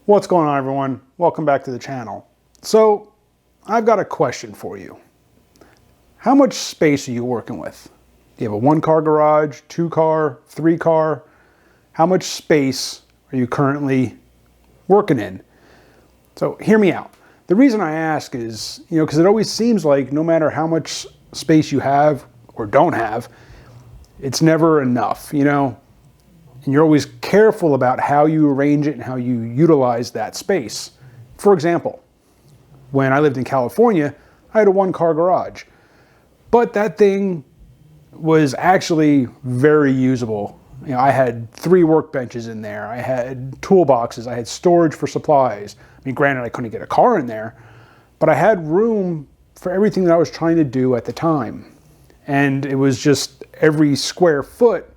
What's going on, everyone? Welcome back to the channel. So I've got a question for you. How much space are you working with? Do you have a 1-car garage, 2-car, 3-car? How much space are you currently working in? So hear me out. The reason I ask is, because it always seems like no matter how much space you have or don't have, it's never enough, and you're always careful about how you arrange it and how you utilize that space. For example, when I lived in California, I had a 1-car garage, but that thing was actually very usable. I had 3 workbenches in there. I had toolboxes. I had storage for supplies. Granted, I couldn't get a car in there, but I had room for everything that I was trying to do at the time. And it was just every square foot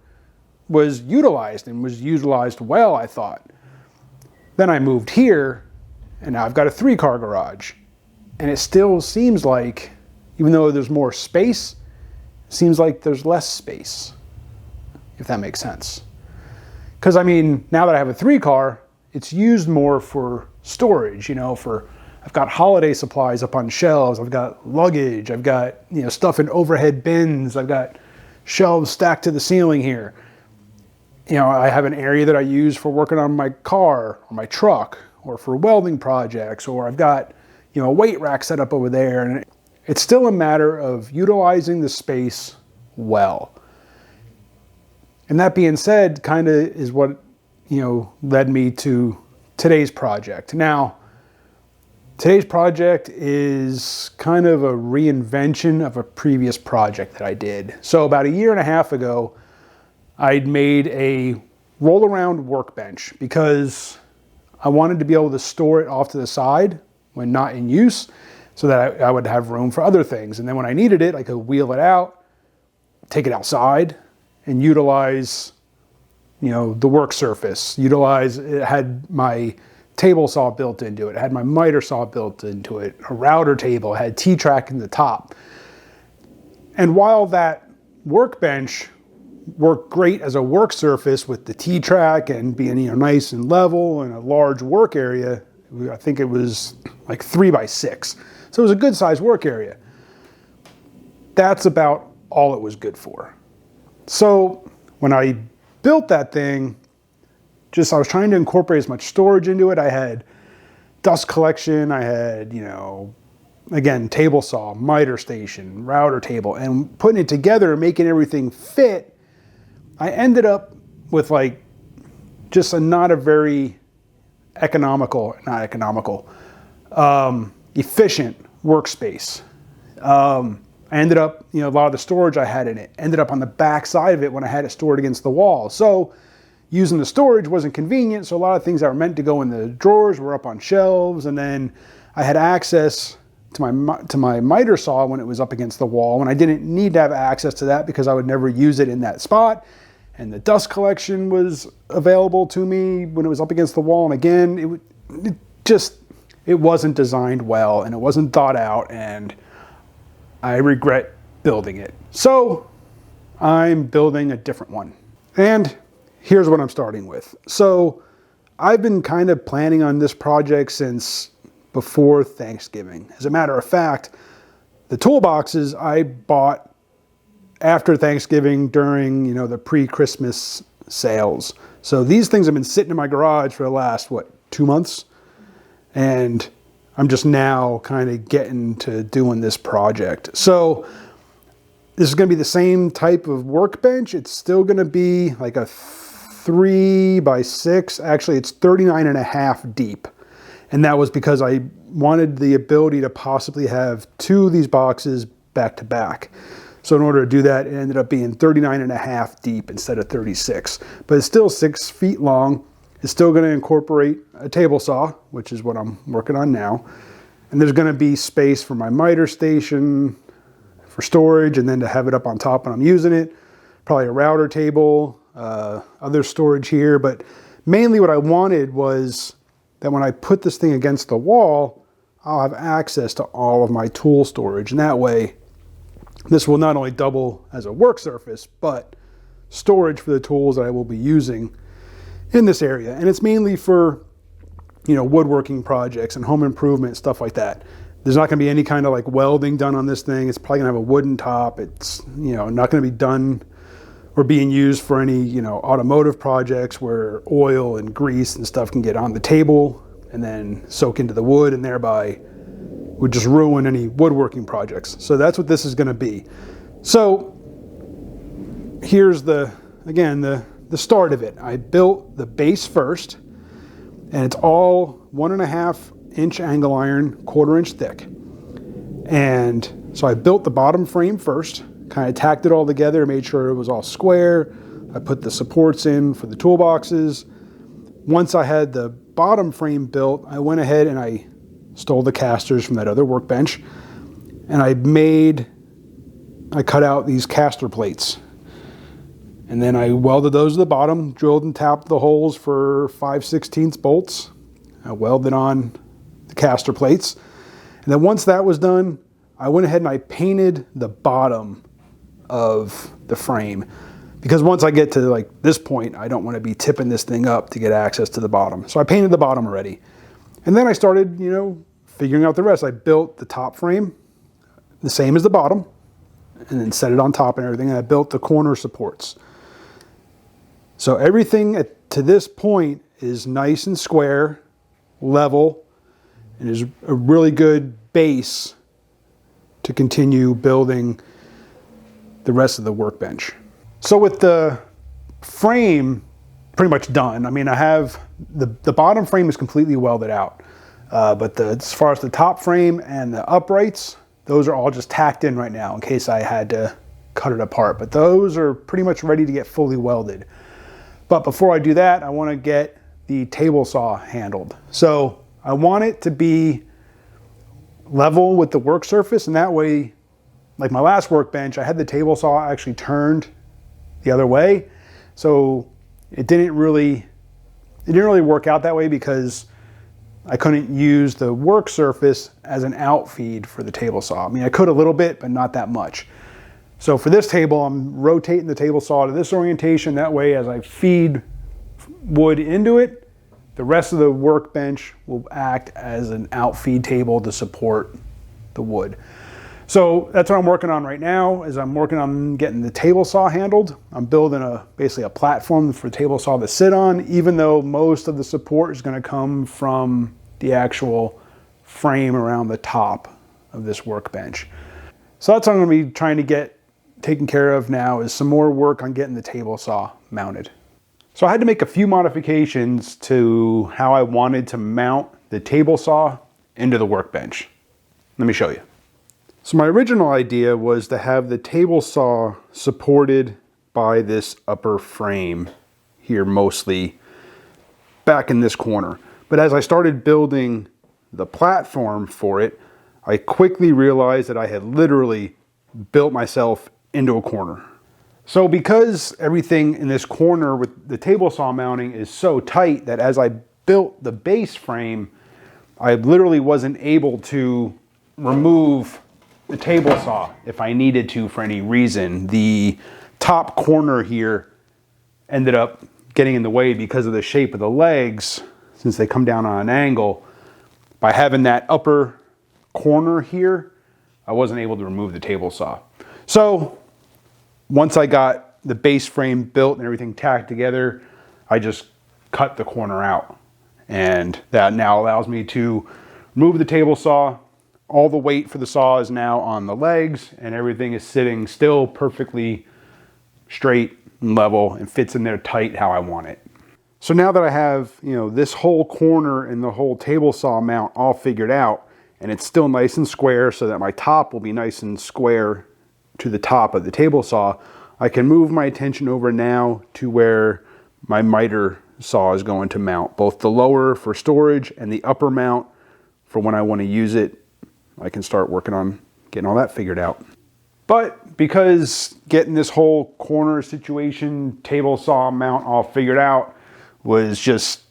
was utilized and was utilized well, I thought. Then I moved here, and now I've got a 3-car garage. And it still seems like, even though there's more space, it seems like there's less space, if that makes sense. Because now that I have a 3-car, it's used more for storage, I've got holiday supplies up on shelves, I've got luggage, I've got, stuff in overhead bins, I've got shelves stacked to the ceiling here. I have an area that I use for working on my car or my truck or for welding projects, or I've got, a weight rack set up over there. And it's still a matter of utilizing the space well. And that being said, kind of is what, led me to today's project. Now, today's project is kind of a reinvention of a previous project that I did. So about 1.5 years ago, I'd made a roll-around workbench because I wanted to be able to store it off to the side when not in use so that I would have room for other things. And then when I needed it, I could wheel it out, take it outside, and utilize, the work surface. It had my table saw built into it. It had my miter saw built into it, a router table, it had T-track in the top. And while that workbench worked great as a work surface with the T-track and being nice and level and a large work area, I think it was like 3x6. So it was a good sized work area. That's about all it was good for. So when I built that thing, I was trying to incorporate as much storage into it. I had dust collection, I had, again, table saw, miter station, router table, and putting it together and making everything fit, I ended up with just not a very efficient workspace. I ended up, a lot of the storage I had in it ended up on the back side of it when I had it stored against the wall. So using the storage wasn't convenient. So a lot of things that were meant to go in the drawers were up on shelves. And then I had access to my miter saw when it was up against the wall, when I didn't need to have access to that because I would never use it in that spot. And the dust collection was available to me when it was up against the wall. And again, it wasn't designed well and it wasn't thought out, and I regret building it. So I'm building a different one. And here's what I'm starting with. So I've been kind of planning on this project since before Thanksgiving. As a matter of fact, the toolboxes I bought after Thanksgiving during, the pre-Christmas sales. So these things have been sitting in my garage for the last, 2 months? And I'm just now kind of getting to doing this project. So this is going to be the same type of workbench. It's still going to be like a 3x6. Actually, it's 39.5 deep. And that was because I wanted the ability to possibly have 2 of these boxes back to back. So in order to do that, it ended up being 39.5 deep instead of 36. But it's still 6 feet long. It's still going to incorporate a table saw, which is what I'm working on now. And there's going to be space for my miter station for storage, and then to have it up on top when I'm using it. Probably a router table, other storage here. But mainly what I wanted was that when I put this thing against the wall, I'll have access to all of my tool storage. And that way, this will not only double as a work surface, but storage for the tools that I will be using in this area. And it's mainly for woodworking projects and home improvement, stuff like that. There's not going to be any kind of like welding done on this thing. It's probably going to have a wooden top. It's, not going to be done or being used for any, automotive projects where oil and grease and stuff can get on the table and then soak into the wood and thereby would just ruin any woodworking projects. So that's what this is going to be. So here's the start of it. I built the base first, and it's all 1.5-inch angle iron, 1/4 inch thick. And so I built the bottom frame first, kind of tacked it all together, made sure it was all square. I put the supports in for the toolboxes. Once I had the bottom frame built, I went ahead and I stole the casters from that other workbench, and I cut out these caster plates. And then I welded those to the bottom, drilled and tapped the holes for 5/16 bolts. I welded on the caster plates. And then once that was done, I went ahead and I painted the bottom of the frame. Because once I get to like this point, I don't want to be tipping this thing up to get access to the bottom. So I painted the bottom already. And then I started, figuring out the rest. I built the top frame the same as the bottom, and then set it on top and everything. And I built the corner supports. So everything to this point is nice and square, level, and is a really good base to continue building the rest of the workbench. So with the frame pretty much done, I have the bottom frame is completely welded out, but as far as the top frame and the uprights, those are all just tacked in right now in case I had to cut it apart. But those are pretty much ready to get fully welded. But before I do that, I want to get the table saw handled. So I want it to be level with the work surface, and that way, like my last workbench, I had the table saw actually turned the other way. So it didn't really work out that way because I couldn't use the work surface as an outfeed for the table saw. I could a little bit, but not that much. So for this table, I'm rotating the table saw to this orientation. That way, as I feed wood into it, the rest of the workbench will act as an outfeed table to support the wood. So that's what I'm working on right now, is I'm working on getting the table saw handled. I'm building basically a platform for the table saw to sit on, even though most of the support is going to come from the actual frame around the top of this workbench. So that's what I'm going to be trying to get taken care of now, is some more work on getting the table saw mounted. So I had to make a few modifications to how I wanted to mount the table saw into the workbench. Let me show you. So my original idea was to have the table saw supported by this upper frame here, mostly back in this corner. But as I started building the platform for it, I quickly realized that I had literally built myself into a corner. So because everything in this corner with the table saw mounting is so tight, that as I built the base frame, I literally wasn't able to remove the table saw if I needed to for any reason. The top corner here ended up getting in the way because of the shape of the legs, since they come down on an angle. By having that upper corner here, I wasn't able to remove the table saw. So once I got the base frame built and everything tacked together, I just cut the corner out. And that now allows me to remove the table saw. All the weight for the saw is now on the legs, and everything is sitting still perfectly straight and level and fits in there tight how I want it. So now that I have, this whole corner and the whole table saw mount all figured out, and it's still nice and square so that my top will be nice and square to the top of the table saw, I can move my attention over now to where my miter saw is going to mount, both the lower for storage and the upper mount for when I want to use it. I can start working on getting all that figured out. But because getting this whole corner situation, table saw mount all figured out was just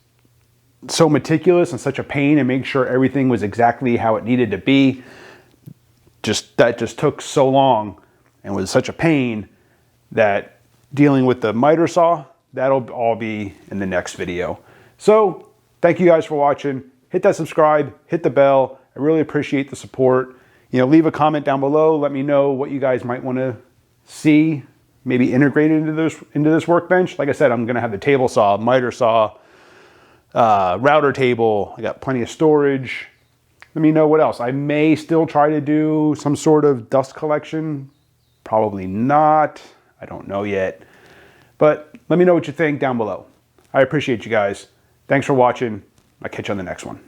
so meticulous and such a pain, and make sure everything was exactly how it needed to be, that just took so long and was such a pain, that dealing with the miter saw, that'll all be in the next video. So thank you guys for watching. hit that subscribe, hit the bell. I really appreciate the support. You know, leave a comment down below. Let me know what you guys might want to see maybe integrated into this workbench. Like I said, I'm going to have the table saw, miter saw, router table. I got plenty of storage. Let me know what else. I may still try to do some sort of dust collection. Probably not. I don't know yet. But let me know what you think down below. I appreciate you guys. Thanks for watching. I'll catch you on the next one.